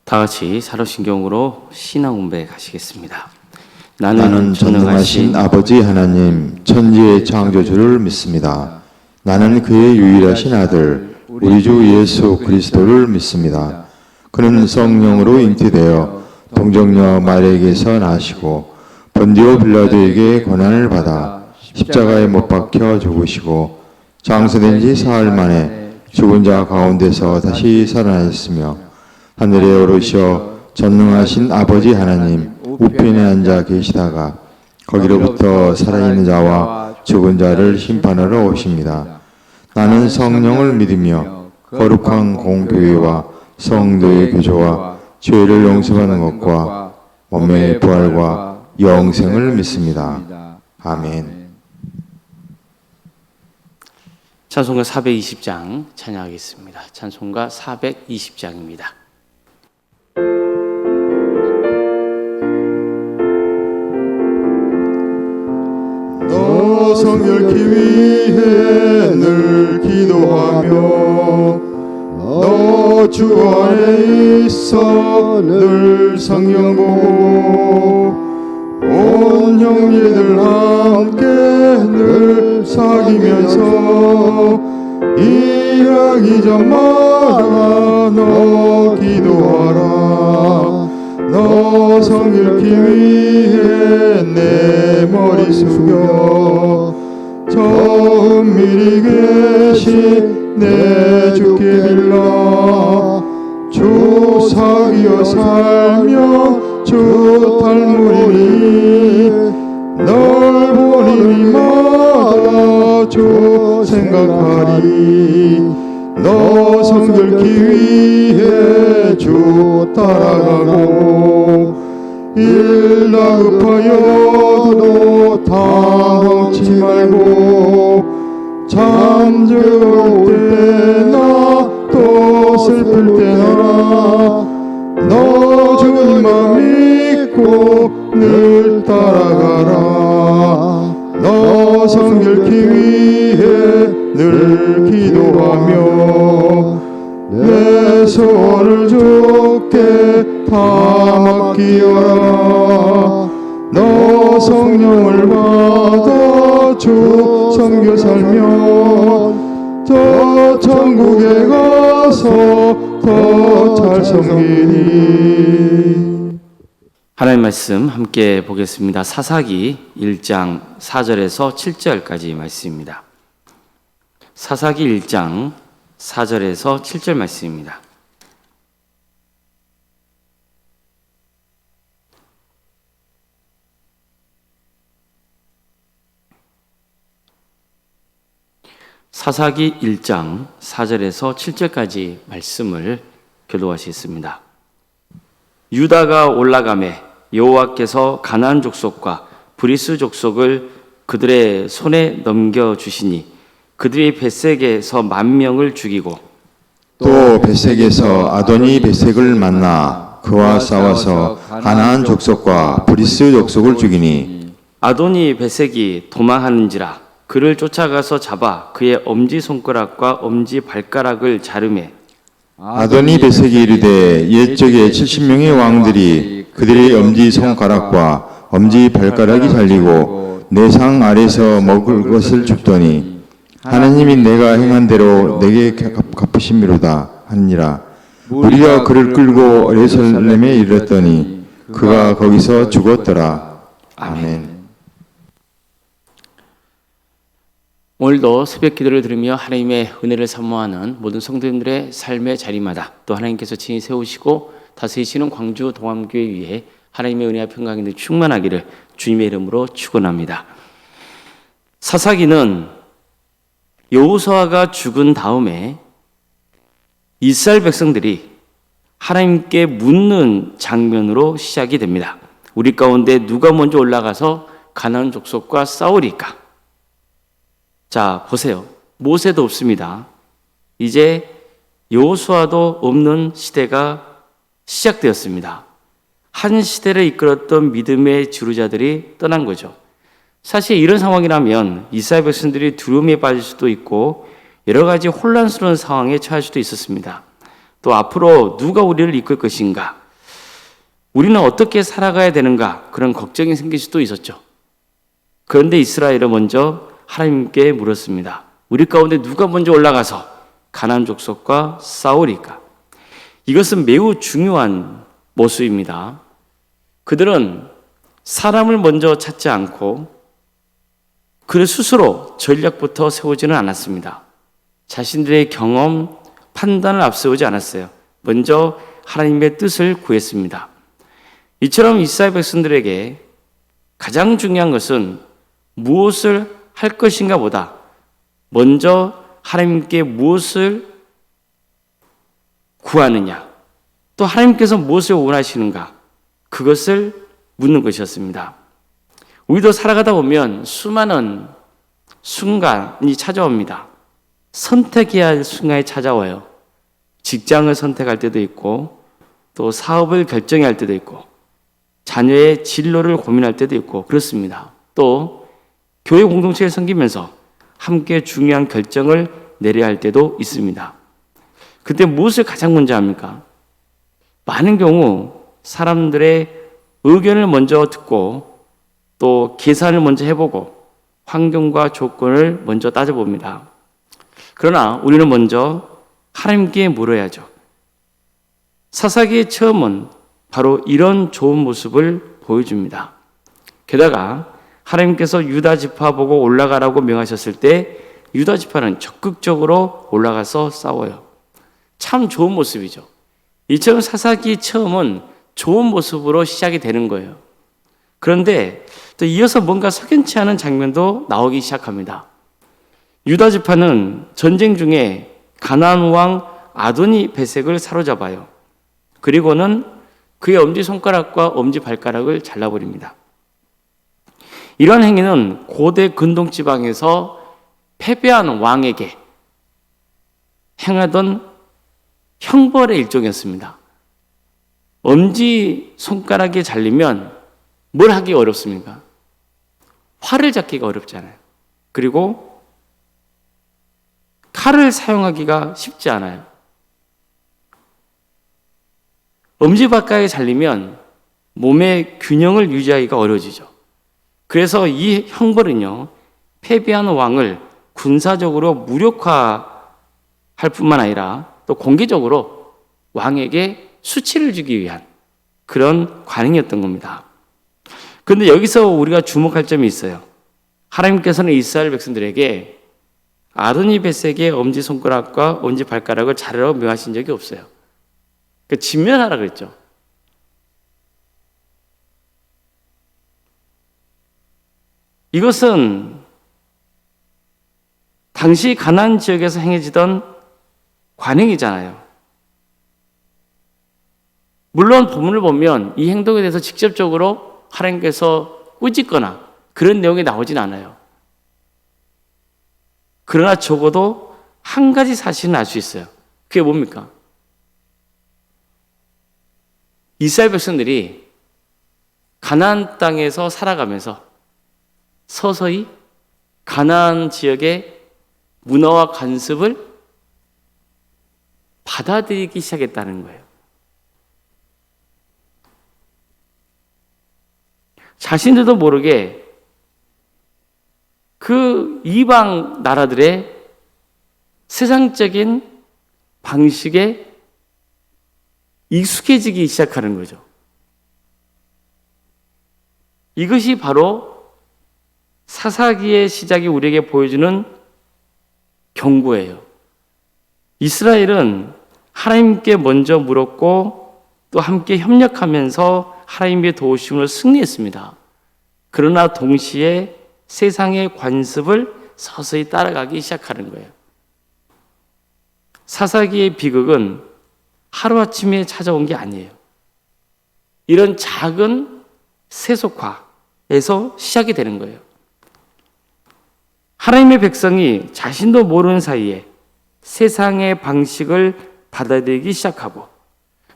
다 같이 사도신경으로 신앙 공부에 가시겠습니다. 나는 전능하신 아버지 하나님 천지의 창조주를 믿습니다. 나는 그의 유일하신 아들 우리 주 예수 그리스도를 믿습니다. 그는 성령으로 잉태되어 동정녀 마리아에게서 나시고 본디오 빌라도에게 고난을 받아 십자가에 못 박혀 죽으시고 장사된 지 사흘 만에 죽은 자 가운데서 다시 살아나셨으며 하늘에 오르시어 전능하신 아버지 하나님 우편에 앉아 계시다가 거기로부터 살아있는 자와 죽은 자를 심판하러 오십니다. 나는 성령을 믿으며 거룩한 공교회와 성도의 교조와 죄를 용서하는 것과 몸의 부활과 영생을 믿습니다. 아멘. 찬송가 420장 찬양하겠습니다. 찬송가 420장입니다. 너 성결케 위해 늘 기도하며 너 주 안에 있어 늘 성령 보고 온 형제들 함께 늘 사귀면서 일하기 전마다 너 기도하라. 너 성결케 위해 내 머리 숙여 저 은밀히 계신 내 주께 빌라. 주 사귀어 살며 주 닮으리니 널 보니마다 주 생각하리. 너 성결케 위해 주 따라가고 일 다급하여도 당황치 말고 잠재울 때나 또 슬플 때나 너 주님만 믿고 늘 따라가라. 너 성결케 위해 늘 기도하며 내 소원을 주께 다 맡기어라. 너 성령을 받아 주 섬겨 살면 저 천국에 가서 더 잘 섬기리. 하나님 말씀 함께 보겠습니다. 사사기 1장 4절에서 7절까지 말씀입니다. 사사기 1장 4절에서 7절 말씀입니다. 사사기 1장 4절에서 7절까지 말씀을 교도하시겠습니다. 유다가 올라가매 여호와께서 가나안 족속과 브리스 족속을 그들의 손에 넘겨주시니 그들이 벳색에서 10,000명을 죽이고 또 벳색에서 아도니 벳색을 만나 그와 싸워서 가나안 족속과 브리스 족속을 죽이니 아도니 벳색이 도망하는지라 그를 쫓아가서 잡아 그의 엄지손가락과 엄지발가락을 자르매 아도니 벳색이 이르되 옛적에 70명의 왕들이 그들의 엄지손가락과 엄지발가락이 잘리고 내 상 아래서 먹을 것을 줍더니 하나님이 내가 행한 대로 내게 갚으심이로다 하니라. 우리가 그를 끌고 예루살렘에 이르렀더니 그가 거기서 죽었더라. 아멘. 오늘도 새벽 기도를 들으며 하나님의 은혜를 사모하는 모든 성도님들의 삶의 자리마다 또 하나님께서 친히 세우시고 다스리시는 광주 동암교회 위에 하나님의 은혜와 평강이 충만하기를 주님의 이름으로 축원합니다. 사사기는 여호수아가 죽은 다음에 이스라엘 백성들이 하나님께 묻는 장면으로 시작이 됩니다. 우리 가운데 누가 먼저 올라가서 가나안 족속과 싸우리까? 자, 보세요. 모세도 없습니다. 이제 여호수아도 없는 시대가 시작되었습니다. 한 시대를 이끌었던 믿음의 지도자들이 떠난 거죠. 사실 이런 상황이라면 이스라엘 백성들이 두려움에 빠질 수도 있고 여러 가지 혼란스러운 상황에 처할 수도 있었습니다. 또 앞으로 누가 우리를 이끌 것인가, 우리는 어떻게 살아가야 되는가, 그런 걱정이 생길 수도 있었죠. 그런데 이스라엘은 먼저 하나님께 물었습니다. 우리 가운데 누가 먼저 올라가서 가나안 족속과 싸우리까? 이것은 매우 중요한 모습입니다. 그들은 사람을 먼저 찾지 않고 그들 스스로 전략부터 세우지는 않았습니다. 자신들의 경험, 판단을 앞세우지 않았어요. 먼저 하나님의 뜻을 구했습니다. 이처럼 이스라엘 백성들에게 가장 중요한 것은 무엇을 할 것인가 보다 먼저 하나님께 무엇을 구하느냐, 또 하나님께서 무엇을 원하시는가, 그것을 묻는 것이었습니다. 우리도 살아가다 보면 수많은 순간이 찾아옵니다. 선택해야 할 순간이 찾아와요. 직장을 선택할 때도 있고, 또 사업을 결정해야 할 때도 있고, 자녀의 진로를 고민할 때도 있고 그렇습니다. 또 교회 공동체를 섬기면서 함께 중요한 결정을 내려야 할 때도 있습니다. 그때 무엇을 가장 먼저 합니까? 많은 경우 사람들의 의견을 먼저 듣고 또 계산을 먼저 해보고 환경과 조건을 먼저 따져봅니다. 그러나 우리는 먼저 하나님께 물어야죠. 사사기의 처음은 바로 이런 좋은 모습을 보여줍니다. 게다가 하나님께서 유다 지파 보고 올라가라고 명하셨을 때 유다 지파는 적극적으로 올라가서 싸워요. 참 좋은 모습이죠. 이처럼 사사기 처음은 좋은 모습으로 시작이 되는 거예요. 그런데 또 이어서 뭔가 석연치 않은 장면도 나오기 시작합니다. 유다 지파는 전쟁 중에 가나안 왕 아도니 베섹을 사로잡아요. 그리고는 그의 엄지손가락과 엄지발가락을 잘라버립니다. 이러한 행위는 고대 근동지방에서 패배한 왕에게 행하던 형벌의 일종이었습니다. 엄지손가락이 잘리면 뭘 하기 어렵습니까? 활을 잡기가 어렵잖아요. 그리고 칼을 사용하기가 쉽지 않아요. 엄지발가락이 잘리면 몸의 균형을 유지하기가 어려워지죠. 그래서 이 형벌은요, 패배한 왕을 군사적으로 무력화할 뿐만 아니라 또 공개적으로 왕에게 수치를 주기 위한 그런 관행이었던 겁니다. 그런데 여기서 우리가 주목할 점이 있어요. 하나님께서는 이스라엘 백성들에게 아도니 베섹의 엄지손가락과 엄지발가락을 자르라고 명하신 적이 없어요. 진면하라 그랬죠. 이것은 당시 가나안 지역에서 행해지던 관행이잖아요. 물론 본문을 보면 이 행동에 대해서 직접적으로 하나님께서 꾸짖거나 그런 내용이 나오진 않아요. 그러나 적어도 한 가지 사실은 알 수 있어요. 그게 뭡니까? 이스라엘 백성들이 가나안 땅에서 살아가면서 서서히 가나안 지역의 문화와 관습을 받아들이기 시작했다는 거예요. 자신들도 모르게 그 이방 나라들의 세상적인 방식에 익숙해지기 시작하는 거죠. 이것이 바로 사사기의 시작이 우리에게 보여주는 경고예요. 이스라엘은 하나님께 먼저 물었고 또 함께 협력하면서 하나님의 도우심으로 승리했습니다. 그러나 동시에 세상의 관습을 서서히 따라가기 시작하는 거예요. 사사기의 비극은 하루아침에 찾아온 게 아니에요. 이런 작은 세속화에서 시작이 되는 거예요. 하나님의 백성이 자신도 모르는 사이에 세상의 방식을 받아들이기 시작하고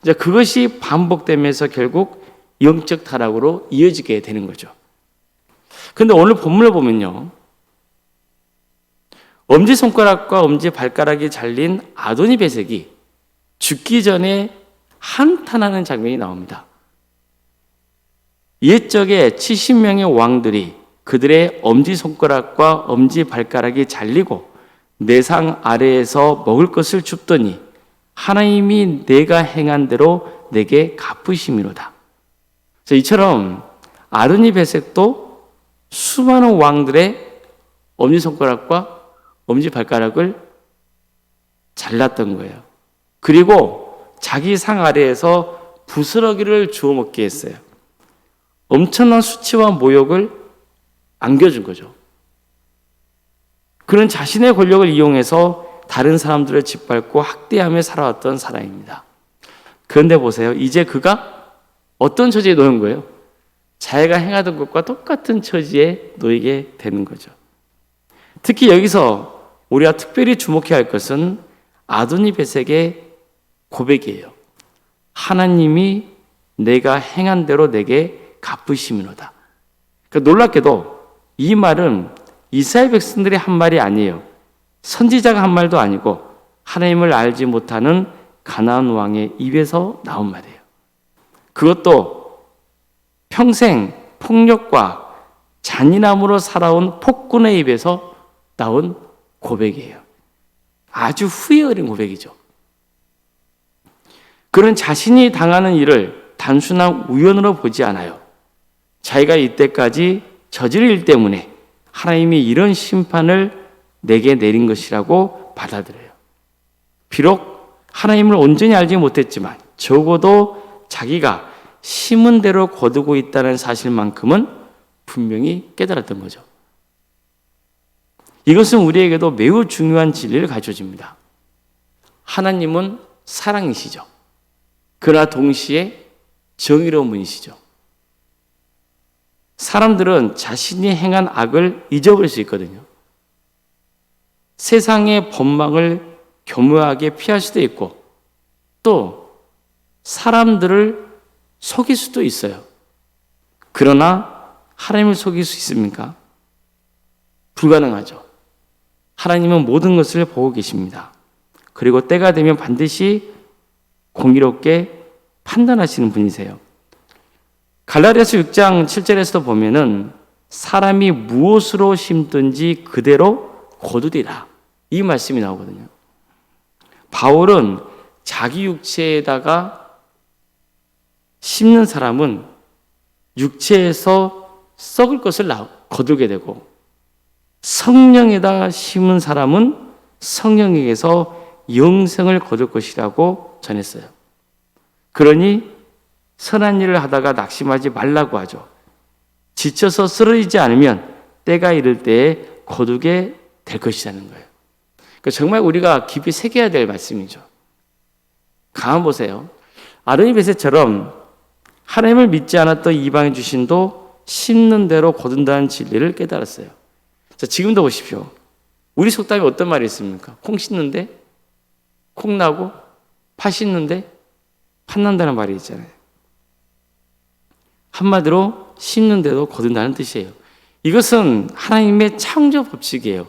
이제 그것이 반복되면서 결국 영적 타락으로 이어지게 되는 거죠. 그런데 오늘 본문을 보면요, 엄지손가락과 엄지발가락이 잘린 아도니 베섹이 죽기 전에 한탄하는 장면이 나옵니다. 옛적에 70명의 왕들이 그들의 엄지손가락과 엄지발가락이 잘리고 내상 아래에서 먹을 것을 줍더니 하나님이 내가 행한 대로 내게 갚으심이로다. 이처럼 아도니베섹도 수많은 왕들의 엄지손가락과 엄지발가락을 잘랐던 거예요. 그리고 자기 상 아래에서 부스러기를 주워 먹게 했어요. 엄청난 수치와 모욕을 안겨준 거죠. 그는 자신의 권력을 이용해서 다른 사람들을 짓밟고 학대하며 살아왔던 사람입니다. 그런데 보세요. 이제 그가 어떤 처지에 놓인 거예요? 자기가 행하던 것과 똑같은 처지에 놓이게 되는 거죠. 특히 여기서 우리가 특별히 주목해야 할 것은 아도니베섹의 고백이에요. 하나님이 내가 행한 대로 내게 갚으심이로다. 그러니까 놀랍게도 이 말은 이스라엘 백성들이 한 말이 아니에요. 선지자가 한 말도 아니고 하나님을 알지 못하는 가나안 왕의 입에서 나온 말이에요. 그것도 평생 폭력과 잔인함으로 살아온 폭군의 입에서 나온 고백이에요. 아주 후회 어린 고백이죠. 그는 자신이 당하는 일을 단순한 우연으로 보지 않아요. 자기가 이때까지 저지른 일 때문에 하나님이 이런 심판을 내게 내린 것이라고 받아들여요. 비록 하나님을 온전히 알지 못했지만 적어도 자기가 심은 대로 거두고 있다는 사실만큼은 분명히 깨달았던 거죠. 이것은 우리에게도 매우 중요한 진리를 가르쳐줍니다. 하나님은 사랑이시죠. 그러나 동시에 정의로운 분이시죠. 사람들은 자신이 행한 악을 잊어버릴 수 있거든요. 세상의 법망을 교묘하게 피할 수도 있고 또 사람들을 속일 수도 있어요. 그러나 하나님을 속일 수 있습니까? 불가능하죠. 하나님은 모든 것을 보고 계십니다. 그리고 때가 되면 반드시 공의롭게 판단하시는 분이세요. 갈라디아서 6장 7절에서도 보면은 사람이 무엇으로 심든지 그대로 거두리라. 이 말씀이 나오거든요. 바울은 자기 육체에다가 심는 사람은 육체에서 썩을 것을 거두게 되고 성령에다 심은 사람은 성령에게서 영생을 거둘 것이라고 전했어요. 그러니 선한 일을 하다가 낙심하지 말라고 하죠. 지쳐서 쓰러지지 않으면 때가 이를 때에 거두게 될 것이라는 거예요. 그러니까 정말 우리가 깊이 새겨야 될 말씀이죠. 가만 보세요. 아도니베섹처럼 하나님을 믿지 않았던 이방인 주신도 심는 대로 거둔다는 진리를 깨달았어요. 자, 지금도 보십시오. 우리 속담에 어떤 말이 있습니까? 콩 씻는데 콩 나고 파 씻는데 팥 난다는 말이 있잖아요. 한마디로 심는 대로 거둔다는 뜻이에요. 이것은 하나님의 창조 법칙이에요.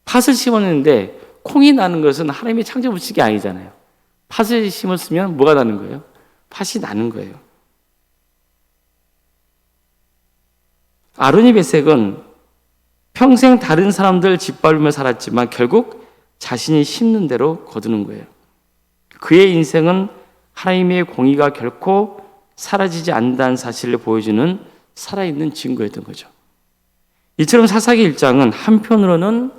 팥을 심었는데 콩이 나는 것은 하나님의 창조 법칙이 아니잖아요. 팥을 심었으면 뭐가 나는 거예요? 팥이 나는 거예요. 아도니베섹은 평생 다른 사람들 짓밟으며 살았지만 결국 자신이 심는 대로 거두는 거예요. 그의 인생은 하나님의 공의가 결코 사라지지 않는다는 사실을 보여주는 살아있는 증거였던 거죠. 이처럼 사사기 1장은 한편으로는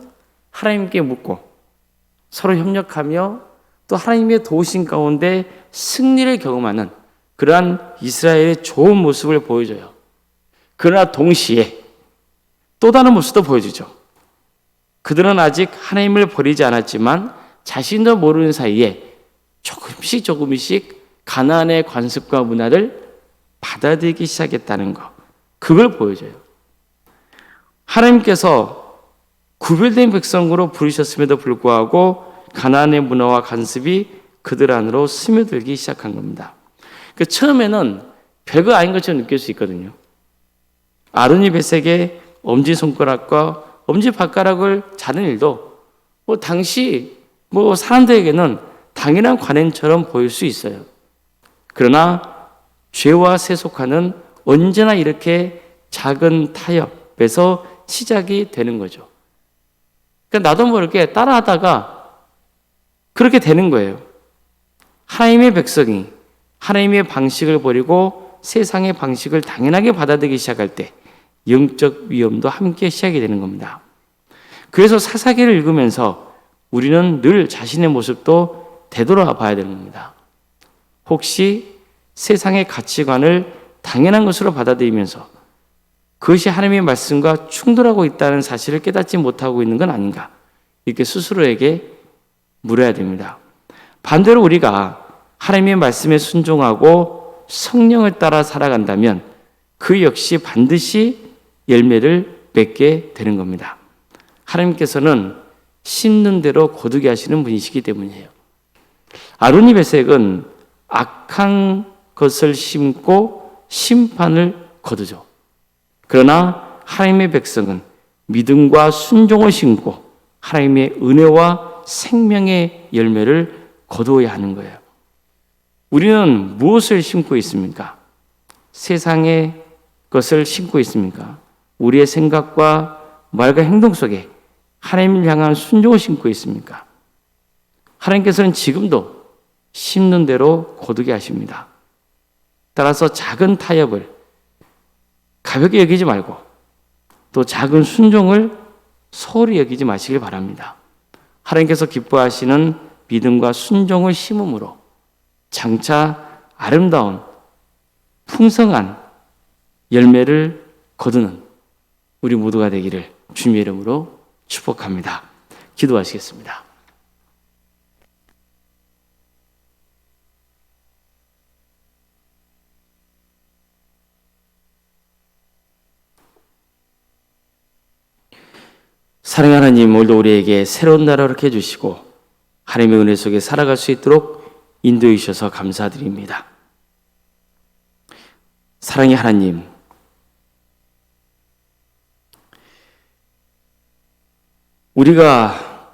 하나님께 묻고 서로 협력하며 또 하나님의 도우심 가운데 승리를 경험하는 그러한 이스라엘의 좋은 모습을 보여줘요. 그러나 동시에 또 다른 모습도 보여주죠. 그들은 아직 하나님을 버리지 않았지만 자신도 모르는 사이에 조금씩 가나안의 관습과 문화를 받아들이기 시작했다는 것. 그걸 보여줘요. 하나님께서 구별된 백성으로 부르셨음에도 불구하고 가나안의 문화와 관습이 그들 안으로 스며들기 시작한 겁니다. 처음에는 별거 아닌 것처럼 느낄 수 있거든요. 아도니베섹의 엄지손가락과 엄지발가락을 자른 일도 당시 사람들에게는 당연한 관행처럼 보일 수 있어요. 그러나 죄와 세속화는 언제나 이렇게 작은 타협에서 시작이 되는 거죠. 그러니까 나도 모르게 따라하다가 그렇게 되는 거예요. 하나님의 백성이 하나님의 방식을 버리고 세상의 방식을 당연하게 받아들이기 시작할 때 영적 위험도 함께 시작이 되는 겁니다. 그래서 사사기를 읽으면서 우리는 늘 자신의 모습도 되돌아봐야 되는 겁니다. 혹시 세상의 가치관을 당연한 것으로 받아들이면서 그것이 하나님의 말씀과 충돌하고 있다는 사실을 깨닫지 못하고 있는 건 아닌가, 이렇게 스스로에게 물어야 됩니다. 반대로 우리가 하나님의 말씀에 순종하고 성령을 따라 살아간다면 그 역시 반드시 열매를 맺게 되는 겁니다. 하나님께서는 심는 대로 거두게 하시는 분이시기 때문이에요. 아론이 베색은 악한 것을 심고 심판을 거두죠. 그러나 하나님의 백성은 믿음과 순종을 심고 하나님의 은혜와 생명의 열매를 거두어야 하는 거예요. 우리는 무엇을 심고 있습니까? 세상의 것을 심고 있습니까? 우리의 생각과 말과 행동 속에 하나님을 향한 순종을 심고 있습니까? 하나님께서는 지금도 심는 대로 거두게 하십니다. 따라서 작은 타협을 가볍게 여기지 말고 또 작은 순종을 소홀히 여기지 마시길 바랍니다. 하나님께서 기뻐하시는 믿음과 순종을 심음으로 장차 아름다운 풍성한 열매를 거두는 우리 모두가 되기를 주님의 이름으로 축복합니다. 기도하시겠습니다. 사랑하는 하나님, 오늘도 우리에게 새로운 나라를 이렇게 해주시고 하나님의 은혜 속에 살아갈 수 있도록 인도해 주셔서 감사드립니다. 사랑의 하나님, 우리가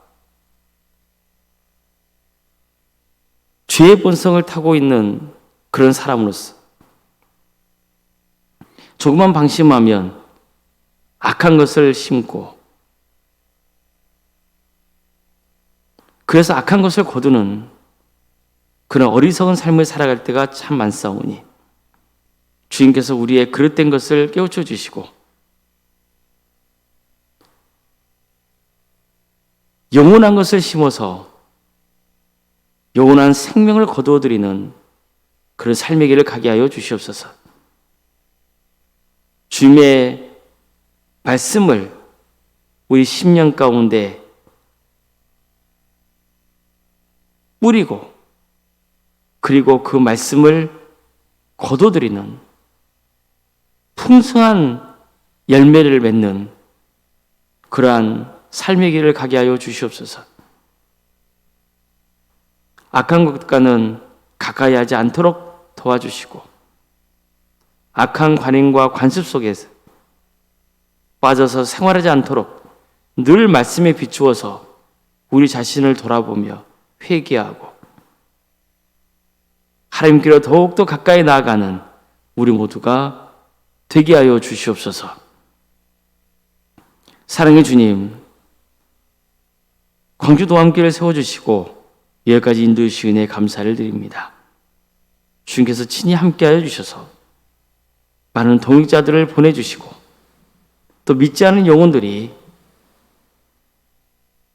죄의 본성을 타고 있는 그런 사람으로서 조금만 방심하면 악한 것을 심고 그래서 악한 것을 거두는 그런 어리석은 삶을 살아갈 때가 참 많사오니 주님께서 우리의 그릇된 것을 깨우쳐 주시고 영원한 것을 심어서 영원한 생명을 거두어드리는 그런 삶의 길을 가게 하여 주시옵소서. 주님의 말씀을 우리 심령 가운데 뿌리고 그리고 그 말씀을 거둬들이는 풍성한 열매를 맺는 그러한 삶의 길을 가게 하여 주시옵소서. 악한 것과는 가까이 하지 않도록 도와주시고 악한 관행과 관습 속에서 빠져서 생활하지 않도록 늘 말씀에 비추어서 우리 자신을 돌아보며 회개하고 하나님께로 더욱더 가까이 나아가는 우리 모두가 되게 하여 주시옵소서. 사랑의 주님, 광주 도함교회를 세워주시고 여기까지 인도해 주신 은혜에 감사를 드립니다. 주님께서 친히 함께하여 주셔서 많은 동역자들을 보내주시고 또 믿지 않은 영혼들이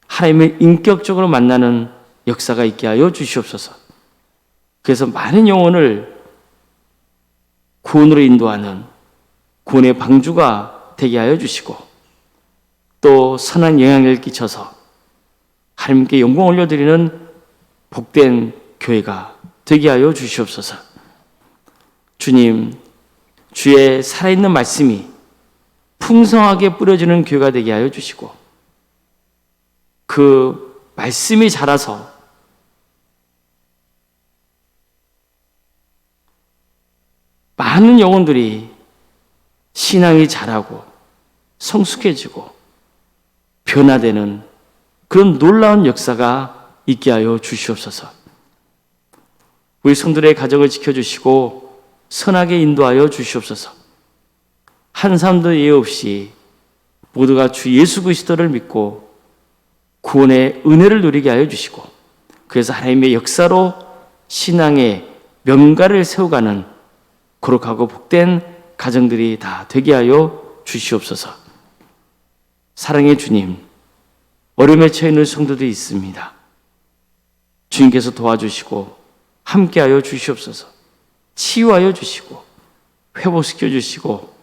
하나님을 인격적으로 만나는 역사가 있게 하여 주시옵소서. 그래서 많은 영혼을 구원으로 인도하는 구원의 방주가 되게 하여 주시고 또 선한 영향을 끼쳐서 하나님께 영광 올려드리는 복된 교회가 되게 하여 주시옵소서. 주님, 주의 살아있는 말씀이 풍성하게 뿌려지는 교회가 되게 하여 주시고 그 말씀이 자라서 많은 영혼들이 신앙이 자라고 성숙해지고 변화되는 그런 놀라운 역사가 있게 하여 주시옵소서. 우리 성도들의 가정을 지켜주시고 선하게 인도하여 주시옵소서. 한 사람도 예외 없이 모두가 주 예수 그리스도를 믿고 구원의 은혜를 누리게 하여 주시고, 그래서 하나님의 역사로 신앙의 명가를 세워가는 거룩하고 복된 가정들이 다 되게 하여 주시옵소서. 사랑의 주님, 어려움에 처해 있는 성도들이 있습니다. 주님께서 도와주시고 함께하여 주시옵소서. 치유하여 주시고 회복시켜 주시고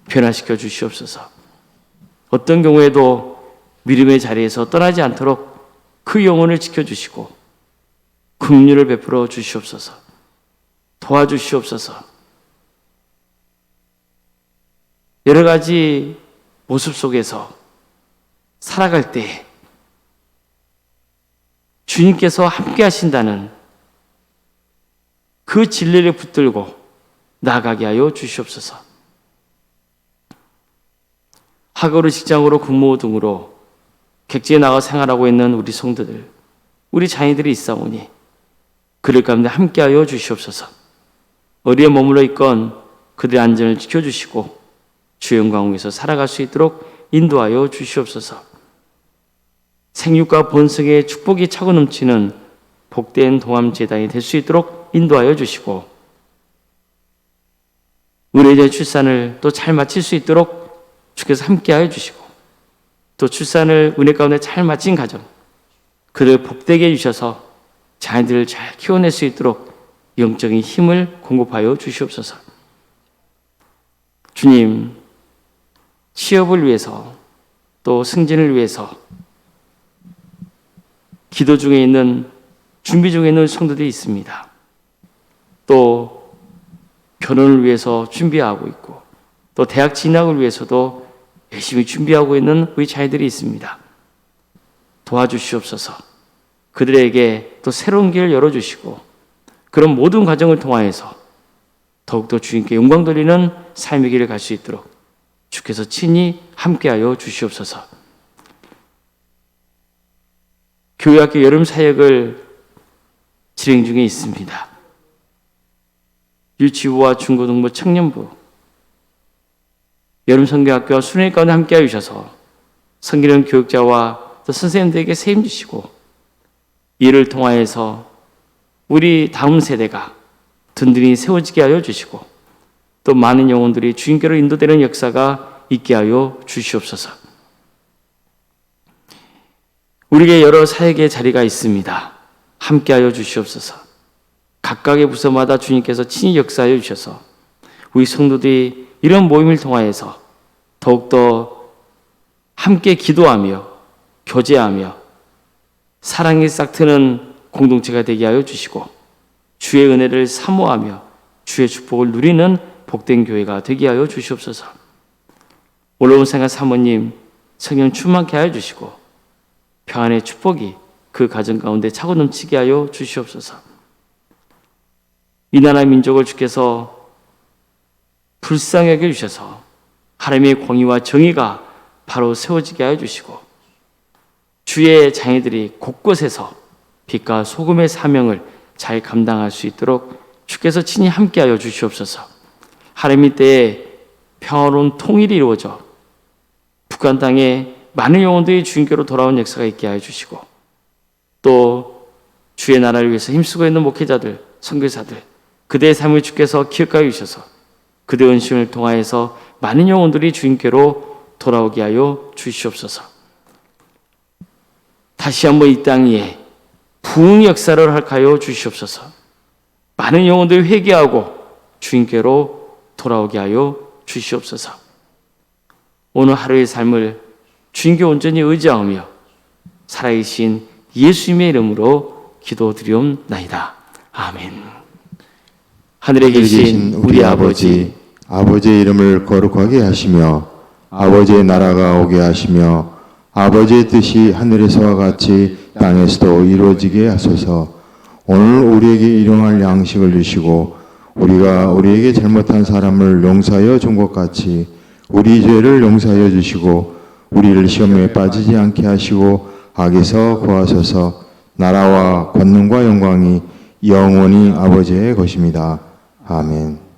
변화시켜 주시옵소서. 어떤 경우에도 믿음의 자리에서 떠나지 않도록 그 영혼을 지켜주시고 긍휼을 베풀어 주시옵소서. 도와주시옵소서. 여러 가지 모습 속에서 살아갈 때 주님께서 함께 하신다는 그 진리를 붙들고 나아가게 하여 주시옵소서. 학업으로 직장으로 근무 등으로 객지에 나가 생활하고 있는 우리 성도들, 우리 자녀들이 있사오니 그들 가운데 함께하여 주시옵소서. 어디에 머물러 있건 그들의 안전을 지켜주시고 주 영광 위에서 살아갈 수 있도록 인도하여 주시옵소서. 생육과 번성의 축복이 차고 넘치는 복된 동암제단이 될 수 있도록 인도하여 주시고, 의뢰자의 출산을 또 잘 마칠 수 있도록 주께서 함께하여 주시고, 또 출산을 은혜 가운데 잘 마친 가정, 그를 복되게 해주셔서 자녀들을 잘 키워낼 수 있도록 영적인 힘을 공급하여 주시옵소서. 주님, 취업을 위해서 또 승진을 위해서 기도 중에 있는, 준비 중에 있는 성도들이 있습니다. 또 결혼을 위해서 준비하고 있고, 또 대학 진학을 위해서도 열심히 준비하고 있는 우리 자녀들이 있습니다. 도와주시옵소서. 그들에게 또 새로운 길을 열어주시고, 그런 모든 과정을 통하여서 더욱더 주님께 영광 돌리는 삶의 길을 갈 수 있도록 주께서 친히 함께하여 주시옵소서. 교회학교 여름 사역을 진행 중에 있습니다. 유치부와 중고등부, 청년부, 여름 성경학교와 수련회 가운데 함께하여 주셔서 성기령 교육자와 또 선생님들에게 세임 주시고, 이를 통하여서 우리 다음 세대가 든든히 세워지게 하여 주시고, 또 많은 영혼들이 주님께로 인도되는 역사가 있게 하여 주시옵소서. 우리에게 여러 사역의 자리가 있습니다. 함께하여 주시옵소서. 각각의 부서마다 주님께서 친히 역사하여 주셔서 우리 성도들이 이런 모임을 통하여서 더욱더 함께 기도하며 교제하며 사랑이 싹트는 공동체가 되게 하여 주시고, 주의 은혜를 사모하며 주의 축복을 누리는 복된 교회가 되게 하여 주시옵소서. 올라온 생활 사모님 성령 충만케 하여 주시고, 평안의 축복이 그 가정 가운데 차고 넘치게 하여 주시옵소서. 이 나라 민족을 주께서 불쌍히 여겨 주셔서 하나님의 공의와 정의가 바로 세워지게 하여 주시고, 주의 자녀들이 곳곳에서 빛과 소금의 사명을 잘 감당할 수 있도록 주께서 친히 함께하여 주시옵소서. 하나님의 때에 평화로운 통일이 이루어져 북한 땅에 많은 영혼들이 주님께로 돌아온 역사가 있게 하여 주시고, 또 주의 나라를 위해서 힘쓰고 있는 목회자들, 선교사들, 그대의 삶을 주께서 기억하여 주셔서 그대의 은심을 통하여서 많은 영혼들이 주님께로 돌아오게 하여 주시옵소서. 다시 한번 이 땅 위에 부흥 역사를 하여 주시옵소서. 많은 영혼들이 회개하고 주님께로 돌아오게 하여 주시옵소서. 오늘 하루의 삶을 주님께 온전히 의지하며 살아계신 예수님의 이름으로 기도드리옵나이다. 아멘. 하늘에 계신 우리 아버지, 아버지의 이름을 거룩하게 하시며 아버지의 나라가 오게 하시며 아버지의 뜻이 하늘에서와 같이 땅에서도 이루어지게 하소서. 오늘 우리에게 일용할 양식을 주시고 우리가 우리에게 잘못한 사람을 용서하여 준 것 같이 우리 죄를 용서하여 주시고 우리를 시험에 빠지지 않게 하시고 악에서 구하소서. 나라와 권능과 영광이 영원히 아버지의 것입니다. 아멘.